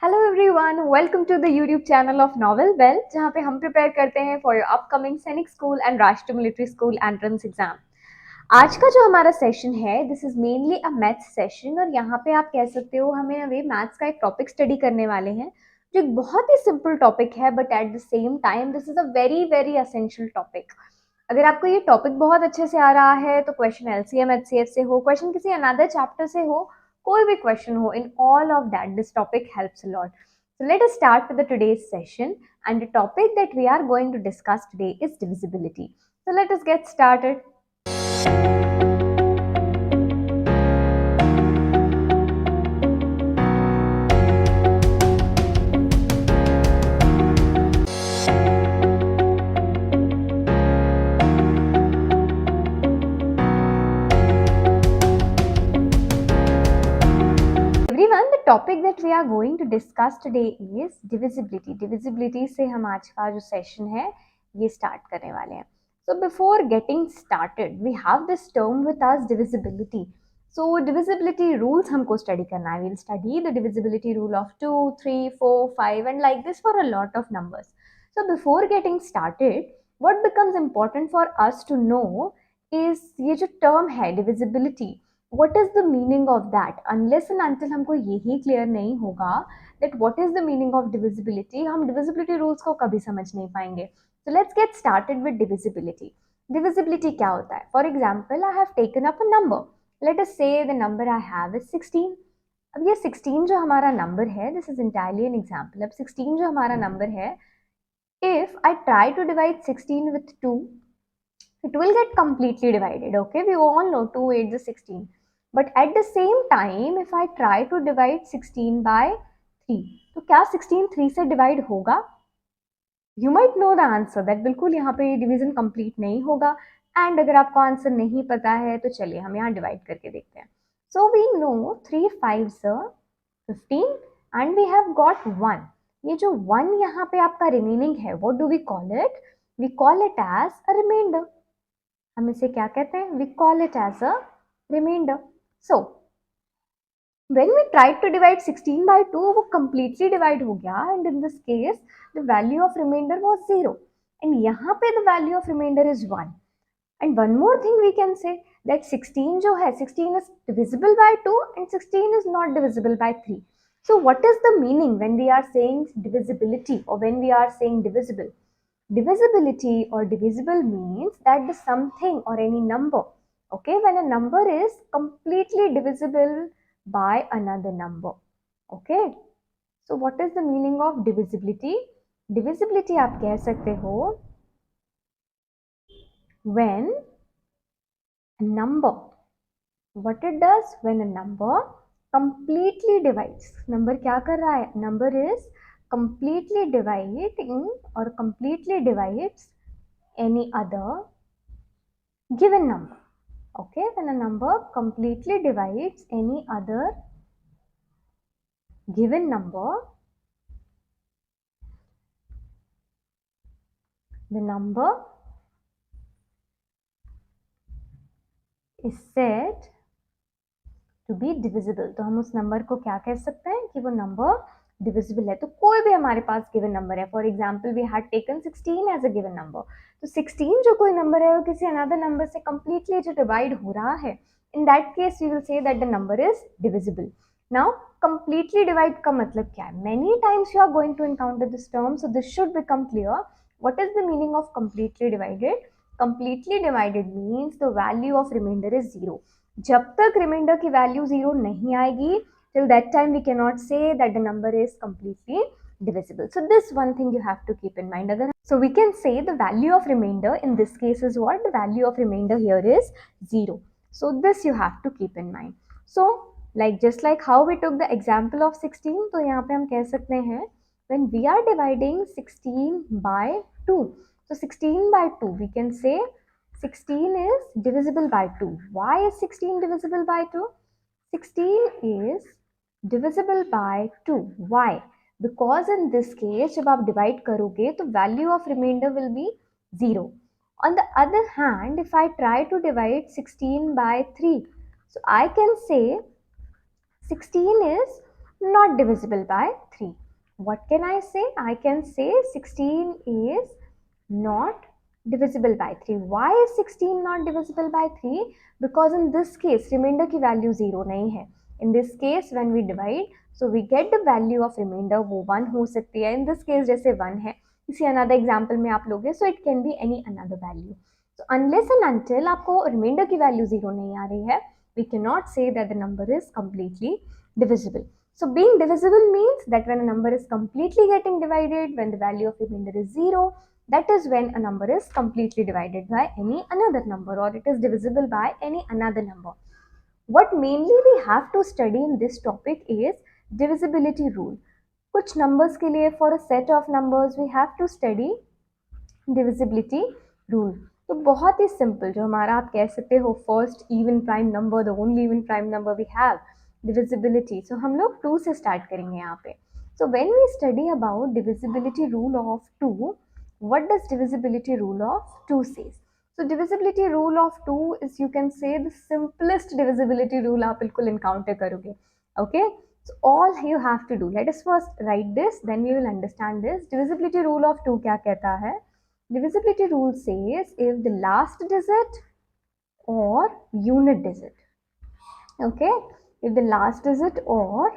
Hello everyone, welcome to the YouTube channel of Novel Bell, जहाँ पे हम prepare करते हैं for your upcoming Sainik school and Rashtriya military school entrance exam. आज का जो हमारा सेशन है, this is mainly a maths session और यहाँ पे आप कह सकते हो हमें अभी मैथ्स का एक टॉपिक स्टडी करने वाले हैं जो एक बहुत ही सिंपल टॉपिक है, but at the same time this is a very very essential topic. अगर आपको ये टॉपिक बहुत अच्छे से आ रहा है तो क्वेश्चन एलसीएम एचसीएफ से हो, क्वेश्चन किसी अनदर चैप्टर से हो, कोई भी क्वेश्चन हो, in all of that this topic helps a lot. So let us start with the today's session, and the topic that we are going to discuss today is divisibility. So let us get started. Everyone, the topic that we are going to discuss today is divisibility. Divisibility से हम आज का जो session है ये start करने वाले हैं. So before getting started, we have this term with us, divisibility. So divisibility rules हमको study करना है. We'll study the divisibility rule of 2, 3, 4, 5 and like this for a lot of numbers. So before getting started, what becomes important for us to know is ये जो term है divisibility. What is the meaning of that? Unless and until हमको यही clear नहीं होगा that what is the meaning of divisibility, हम divisibility rules को कभी समझ नहीं पाएंगे. So let's get started with divisibility. Divisibility क्या होता है? For example, I have taken up a number. Let us say the number I have is 16. अब ये 16 जो हमारा number है, this is entirely an example. अब 16 जो हमारा number है, if I try to divide 16 with 2, it will get completely divided. Okay, we all know 2 8 is 16. But at the same time, if I try to divide 16 by 3, तो क्या 16 3 से divide होगा? You might know the answer that बिल्कुल यहाँ पे division complete नहीं होगा. And अगर आपको आंसर नहीं पता है तो चलिए हम यहाँ divide करके देखते हैं. So we know 3 5s are 15 and we have got 1. ये जो 1 यहाँ पे आपका remaining है, what do we call it? We call it as a remainder. हम इसे क्या कहते हैं? We call it as a remainder. So when we tried to divide 16 by 2, वो completely divide हो गया, and in this case the value of remainder was 0, and यहाँ पे the value of remainder is 1. And one more thing we can say that 16 जो है, 16 is divisible by 2 and 16 is not divisible by 3. So what is the meaning when we are saying divisibility or when we are saying divisible? Divisibility or divisible means that the something or any number, okay, when a number is completely divisible by another number. Okay, so what is the meaning of divisibility? Divisibility आप कह सकते हो when a number, what it does when a number completely divides. Number क्या कर रहा है? Number is completely dividing or completely divides any other given number. Okay, when a number completely divides any other given number, the number is said to be divisible. तो हम उस number को क्या कह सकते हैं कि वो नंबर डिविजिबल है. तो कोई भी हमारे पास गिवन नंबर है, for example we had taken 16 as a given number, तो 16 जो कोई नंबर है वो किसी अनदर नंबर से कंप्लीटली जो डिवाइड हो रहा है, in that case we will say that the number is divisible. Now completely divide का मतलब क्या है? Many times you are going to encounter this term, so this should become clear. What is the meaning of completely divided? Completely divided means the value of remainder is 0. जब तक reminder की value 0 नहीं आएगी, till that time we cannot say that the number is completely divisible. So this one thing you have to keep in mind. So we can say the value of remainder in this case is what? The value of remainder here is 0. So this you have to keep in mind. So like just like how we took the example of 16, तो यहाँ पे हम कह सकते हैं when we are dividing 16 by 2, so 16 by 2 we can say 16 is divisible by 2. Why is 16 divisible by 2? 16 is divisible by 2. Why? Because in this case जब आप divide करोगे तो value of remainder will be 0. On the other hand, if I try to divide 16 by 3, so I can say 16 is not divisible by 3. What can I say? I can say 16 is not divisible by 3. Why is 16 not divisible by 3? Because in this case, remainder की value 0 नहीं है. In this case, when we divide, so we get the value of remainder, वो 1 हो सकती है. In this case, जैसे 1 है, किसी another example में आप लोगे, so it can be any another value. So unless and until आपको remainder की value 0 नहीं आ रही है, we cannot say that the number is completely divisible. So being divisible means that when a number is completely getting divided, when the value of remainder is 0, that is when a number is completely divided by any another number, or it is divisible by any another number. What mainly we have to study in this topic is divisibility rule. कुछ numbers के लिए, for a set of numbers, we have to study divisibility rule. तो बहुत ही simple, जो हमारा आप कह सकते हो first even prime number, the only even prime number we have, divisibility. So हम लोग 2 से start करेंगे यहाँ पे. So when we study about divisibility rule of 2, what does divisibility rule of 2 says? So divisibility rule of 2 is, you can say, the simplest divisibility rule आप बिल्कुल encounter करोगे. Okay? So all you have to do, let us first write this, then we will understand this. Divisibility rule of 2 क्या कहता है? Divisibility rule says if the last digit or unit digit, okay, if the last digit or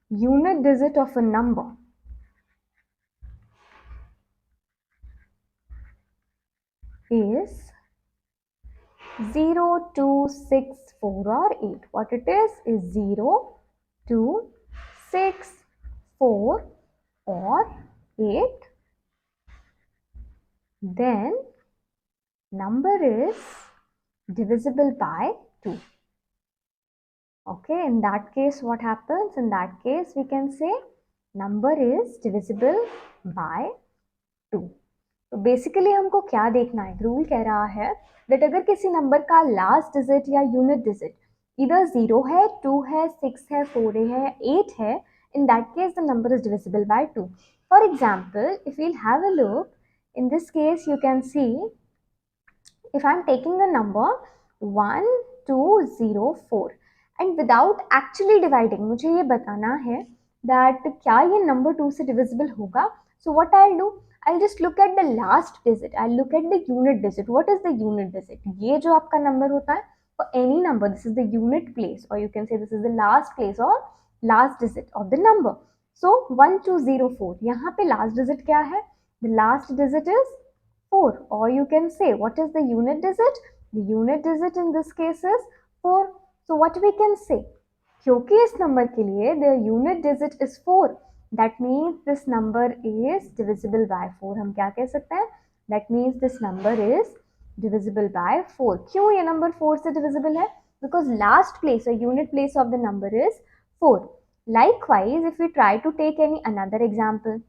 unit digit of a number is 0, 2, 6, 4 or 8, what it is 0, 2, 6, 4 or 8, then number is divisible by 2. Okay, in that case what happens? In that case we can say number is divisible by 2. तो basically हमको क्या देखना है? Rule कह रहा है that अगर किसी नंबर का लास्ट डिजिट या यूनिट डिजिट इधर 0 है, 2 है, 6 है, 4 है, 8 है, in that case the number is divisible by 2. For example, if we'll have a look, in this case you can see if I'm taking the number 1, 2, 0, 4 and without actually dividing, मुझे ये बताना है that क्या ये number 2 से divisible होगा. So what I'll do, I'll just look at the last digit, I'll look at the unit digit. What is the unit digit? ये जो आपका number होता है, for any number this is the unit place, or you can say this is the last place or last digit of the number. So 1, 2, 0, 4, यहाँ पे last digit क्या है? The last digit is 4, or you can say what is the unit digit? The unit digit in this case is 4. So what we can say? क्योंकि इस number के लिए the unit digit is 4, that means this number is divisible by 4. हम क्या कह सकते हैं? That means this number is divisible by 4. क्यों ये number 4 से divisible है? Because last place or unit place of the number is 4. Likewise, if we try to take any another example,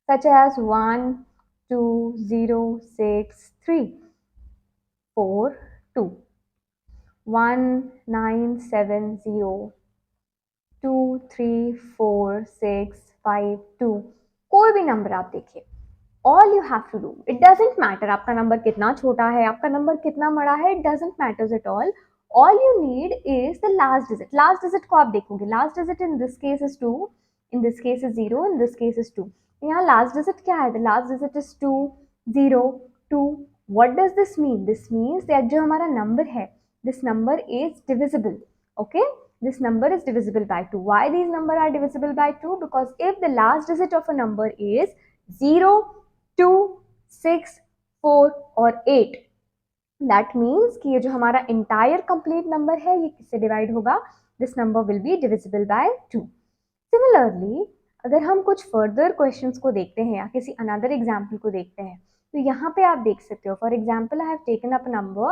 such as 1, 2, 0, 6, 3, 4, 2, 1, 9, 7, 0, 2, 3, 4, 6, 5, 2, कोई भी नंबर आप देखिए, all you have to do, it doesn't matter आपका number कितना छोटा है, आपका number कितना बड़ा है, it doesn't matter at all you need is the last digit. Last digit को आप देखोगे, last digit in this case is 2, in this case is 0, in this case is 2. यहाँ last digit क्या है? The last digit is 2, 0, 2. What does this mean? This means that जो हमारा number है, this number is divisible. Okay, this number is divisible by 2. Why these numbers are divisible by 2? Because if the last digit of a number is 0, 2, 6, 4 और 8, that means कि ये जो हमारा entire complete number है, ये किससे divide होगा? This number will be divisible by 2. Similarly, अगर हम कुछ further questions को देखते हैं या किसी another example को देखते हैं, तो यहाँ पे आप देख सकते हो. For example, I have taken up number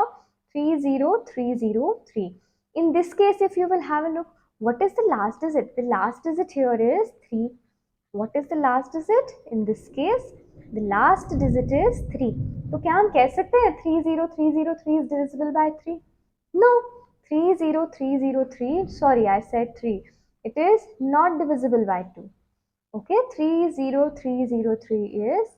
30303. In this case, if you will have a look, what is the last digit? The last digit here is 3. What is the last digit? In this case, the last digit is 3. तो क्या हम कह सकते हैं 30303 is divisible by 3? No, 30303, sorry, I said 3. It is not divisible by 2. Okay, 30303 is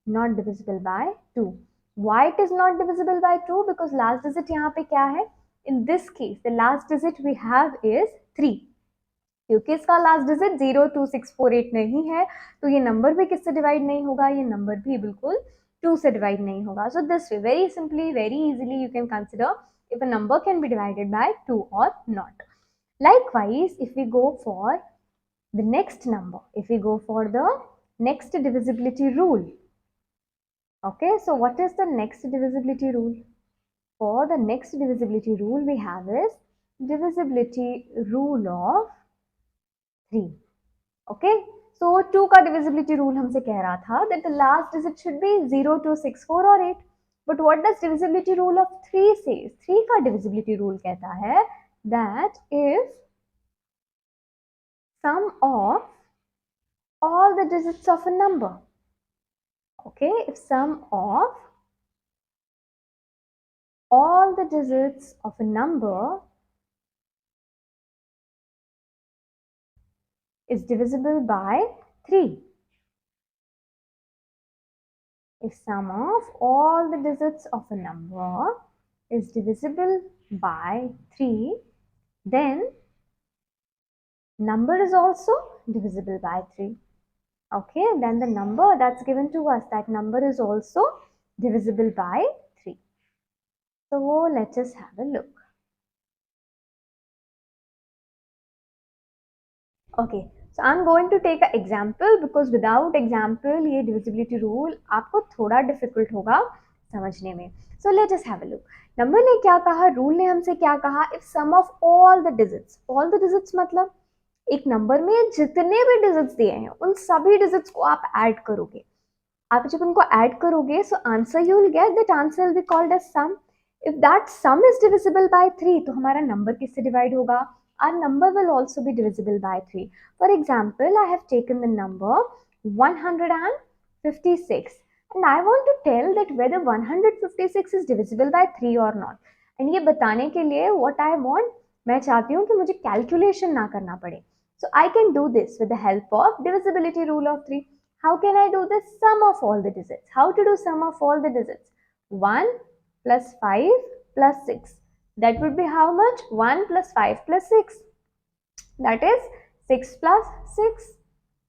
not divisible by 2. Why it is not divisible by 2? Because last digit यहाँ पे क्या है? In this case, the last digit we have is 3. क्योंकि इसका last digit 02648 नहीं है, तो ये नंबर भी किससे डिवाइड नहीं होगा, ये नंबर भी बिल्कुल 2 से डिवाइड नहीं होगा. So this way, very simply, very easily you can consider if a number can be divided by 2 or not. Likewise, if we go for the next number, if we go for the next divisibility rule. Okay, so what is the next divisibility rule? For the next divisibility rule we have is divisibility rule of 3. Okay, so 2 का divisibility rule हमसे कह रहा था that the last digit should be 0, 2, 6, 4 or 8. But what does divisibility rule of 3 says? 3 का divisibility rule कहता है that if sum of all the digits of a number, okay, if sum of all the digits of a number is divisible by 3. If sum of all the digits of a number is divisible by 3, then number is also divisible by 3. Okay, then the number that's given to us, that number is also divisible by 3. So let us have a look. Okay, so I'm going to take an example because without example ये divisibility rule आपको थोड़ा difficult होगा समझने में. So let us have a look. Number ने क्या कहा, rule ने हमसे क्या कहा, if sum of all the digits मतलब एक नंबर में जितने भी डिजिट्स दिए हैं उन सभी डिजिट्स को आप ऐड करोगे. आप जब उनको ऐड करोगे so answer you will get, that answer will be called as sum. If that sum is divisible by 3, तो हमारा नंबर किससे डिवाइड होगा, our number will also be divisible by 3. For example, I have taken the number 156 and I want to tell that whether 156 is divisible by 3 or not. And ये बताने के लिए what I want, मैं चाहती हूँ कि मुझे कैलकुलेशन ना करना पड़े. So I can do this with the help of divisibility rule of 3. How can I do this? Sum of all the digits. How to do sum of all the digits? 1 plus 5 plus 6. That would be how much? 1 plus 5 plus 6. That is 6 plus 6.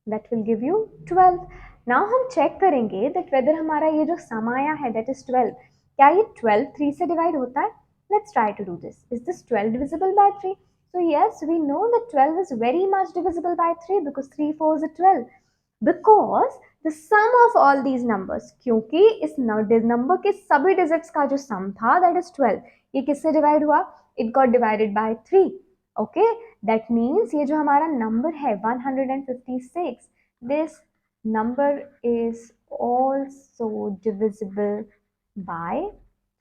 That will give you 12. Now हम check करेंगे that whether हमारा ये जो sum आया है that is 12, क्या ये 12 3 से divide होता है? Let's try to do this. Is this 12 divisible by 3? So yes, we know that 12 is very much divisible by 3 because 3 4 is 12. Because the sum of all these numbers, क्योंकि इस number के सभी digits का जो सम था that is 12, ये किससे divide हुआ? It got divided by 3. Okay, that means ये जो हमारा नंबर है 156, this number is also divisible by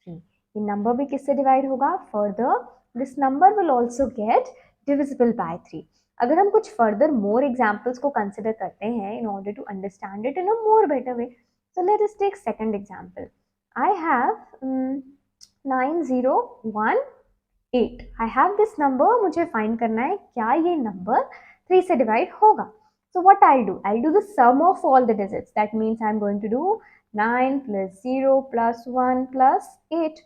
3. ये नंबर भी किससे डिवाइड होगा? Further, this number will also get divisible by 3. अगर हम कुछ further more examples को consider करते हैं in order to understand it in a more better way, so let us take second example. I have 9018. I have this number, मुझे find करना है क्या ये number 3 से divide होगा. So what I'll do? I'll do the sum of all the digits. That means I'm going to do 9 plus 0 plus 1 plus 8.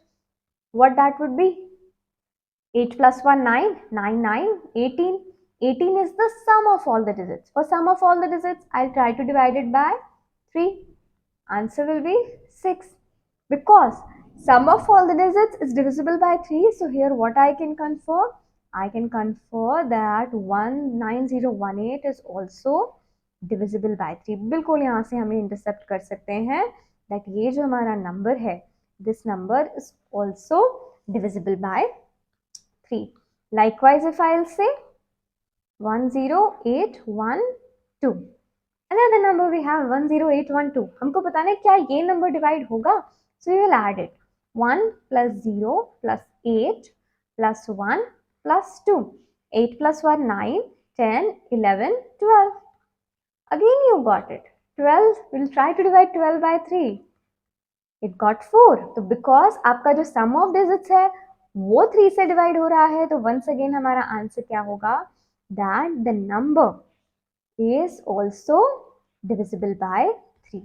What that would be? 8 plus 1, 9, 9, 9, 18. 18 is the sum of all the digits. For sum of all the digits, I'll try to divide it by 3. Answer will be 6. Because sum of all the digits is divisible by 3. So here what I can confer? I can confer that 19018 is also divisible by 3. बिल्कुल यहाँ से हमें intercept कर सकते हैं that ये जो हमारा number है, this number is also divisible by 3. Likewise, if I'll say 10812, another number we have 10812. हमको पता नहीं क्या ये number divide होगा, so we will add it. 1 plus 0 plus 8 plus 1 plus 2. 8 plus 1, 9, 10, 11, 12. Again you got it. 12, we'll try to divide 12 by 3. It got 4. तो because आपका जो sum of digits है वो 3 से divide हो रहा है, तो once again हमारा answer क्या होगा? That the number is also divisible by 3.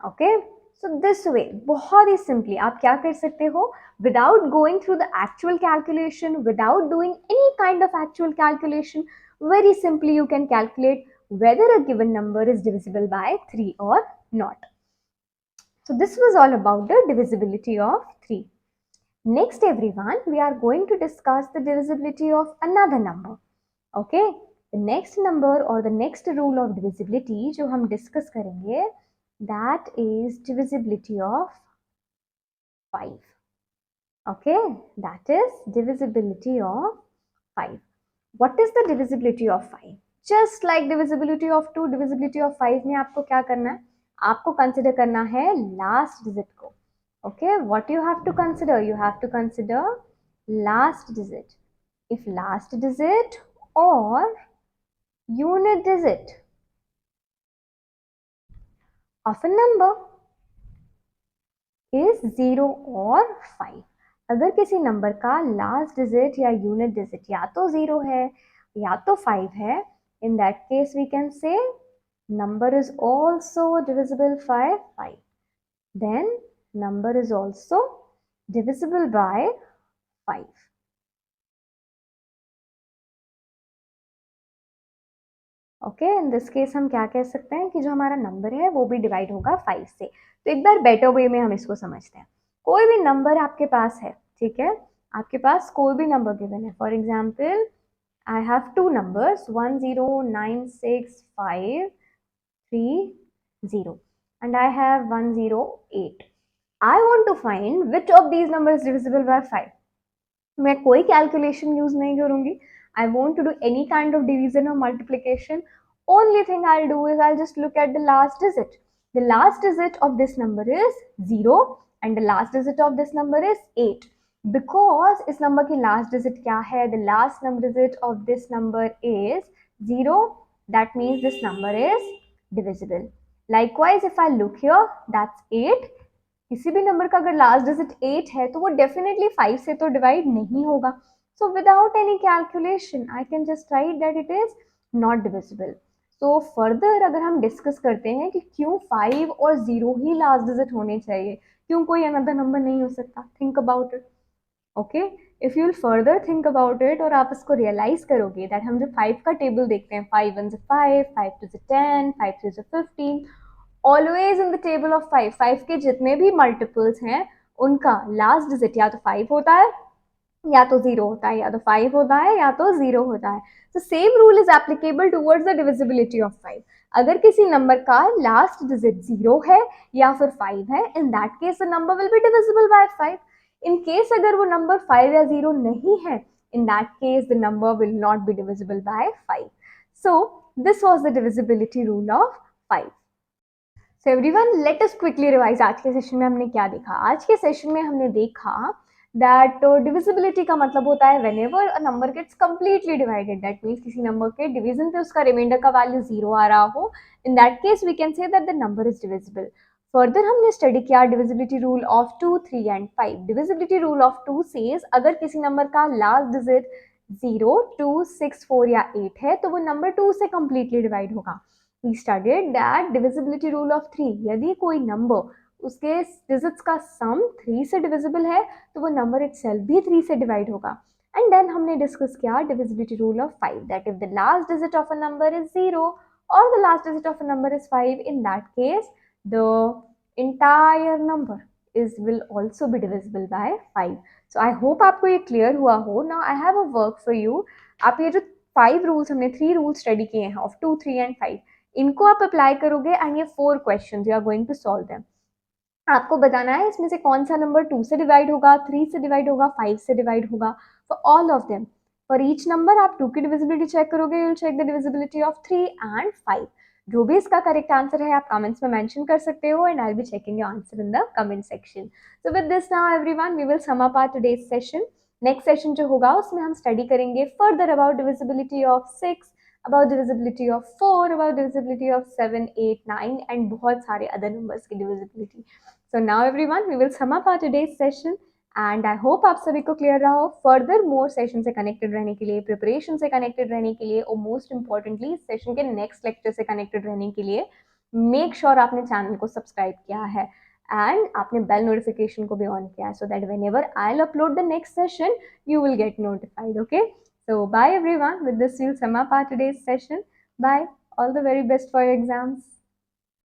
Okay, so this way, बहुत ही simply आप क्या कर सकते हो? Without going through the actual calculation, without doing any kind of actual calculation, Very simply you can calculate whether a given number is divisible by 3 or not. So this was all about the divisibility of 3. Next everyone, we are going to discuss the divisibility of another number. Okay, the next number or the next rule of divisibility जो हम discuss करेंगे, that is divisibility of 5. Okay, that is divisibility of 5. What is the divisibility of 5? Just like divisibility of 2, divisibility of 5 में आपको क्या करना है? आपको consider करना है last digit को. Okay, what you have to consider? You have to consider last digit. If last digit or unit digit of a number is 0 or 5. अगर किसी नंबर का लास्ट डिजिट या यूनिट डिजिट या तो 0 है या तो 5 है, in that case we can say number is also divisible by 5. Then number is also divisible by 5. Okay, in this case हम क्या कह सकते हैं कि जो हमारा नंबर है वो भी डिवाइड होगा 5 से. तो एक बार बेटर वे में हम इसको समझते हैं. कोई भी नंबर आपके पास है, ठीक है, आपके पास कोई भी नंबर गिवन है. For example I have 2 numbers 1096530 and I have 108. I want to find which of these numbers is divisible by 5. मैं कोई कैलकुलेशन यूज नहीं करूंगी. I want to do any kind of division or multiplication. Only thing I'll do is I'll just look at the last digit. The last digit of this number is 0 and the last digit of this number is 8. Because इस number की last digit क्या है? The last number digit of this number is 0. That means this number is divisible. Likewise, if I look here, that's 8. किसी भी number का अगर last digit 8 है तो वो डेफिनेटली 5 से तो डिवाइड नहीं होगा. So without any calculation I can just right that it is not divisible. तो फर्दर अगर हम डिस्कस करते हैं कि क्यों 5 और 0 ही लास्ट डिजिट होने चाहिए, क्यों कोई अनदर नंबर नहीं हो सकता, think about it. Okay, if you will further think about it और आप इसको रियलाइज करोगे दैट हम जब 5 का टेबल देखते हैं, 5 1 से 5, 5 2 से 10, 5 3 से 15, always in the table of 5 के जितने भी मल्टीपल्स हैं उनका लास्ट डिजिट या तो 5 होता है या तो 0 होता है, या तो 5 होता है या तो 0 होता है. तो same rule is applicable towards the divisibility of 5. अगर किसी नंबर का लास्ट डिजिट 0 है या फिर 5 है, in that case the number will be divisible by 5. In case अगर वो नंबर 5 या 0 नहीं है, in that case the number will not be divisible by 5. So this was the divisibility rule of 5. So everyone, let us quickly revise. आज के session में हमने क्या देखा? आज के सेशन में हमने देखा that divisibility का मतलब होता है whenever a number gets completely divided, that means किसी नंबर के डिवीजन पे उसका रिमाइंडर का वैल्यू 0 आ रहा हो, in that case we can say that the number is divisible. Further हमने स्टडी किया divisibility rule of 2, 3 and 5. Divisibility rule of 2 says अगर किसी नंबर का लास्ट डिजिट 0, 2, 6, 4 या 8 है तो वो नंबर 2 से कंप्लीटली डिवाइड होगा. We studied that divisibility rule of 3, यदि कोई नंबर उसके डिजिट्स का सम 3 से डिविजिबल है तो वो नंबर इटसेल्फ भी 3 से डिवाइड होगा. एंड देन हमने डिस्कस किया divisibility rule of 5, that if the last digit of a number is 0 और the last digit of a number is 5, in that case the entire number will also be divisible by 5. So I hope आपको ये clear हुआ हो. Now I have a work for you. आप ये जो 5 rules हमने 3 rules study किए हैं of 2, 3 and 5, इनको आप apply करोगे and ये 4 questions you are going to solve them. आपको बताना है इसमें से कौन सा नंबर 2 से डिवाइड होगा, 3 से डिवाइड होगा, 5 से डिवाइड होगा. For all of them, for each number आप 2 की डिविजिबिलिटी चेक करोगे, you will check the divisibility of 3 and 5. जो भी इसका करेक्ट आंसर है आप कमेंट्स में मेंशन कर सकते हो and I will be checking your answer in the comment section. So with this now everyone we will sum up our today's session. Next session जो होगा उसमें हम स्टडी करेंगे further about divisibility of 6, about divisibility of 4, about divisibility of 7, 8, 9 and बहुत सारे other numbers की divisibility. So now everyone we will sum up our today's session and I hope आप सभी को क्लियर रहा हो. फर्दर मोर सेशन से connected रहने के लिए, प्रिपरेशन से कनेक्टेड रहने के लिए और मोस्ट इंपॉर्टेंटली सेशन के नेक्स्ट लेक्चर से कनेक्टेड रहने के लिए मेक श्योर आपने चैनल को सब्सक्राइब किया है एंड आपने बेल नोटिफिकेशन को भी ऑन किया है, so that whenever I will upload the next session you will get notified. Okay, So bye everyone. With this, we'll sum up our today's session. Bye. All the very best for your exams.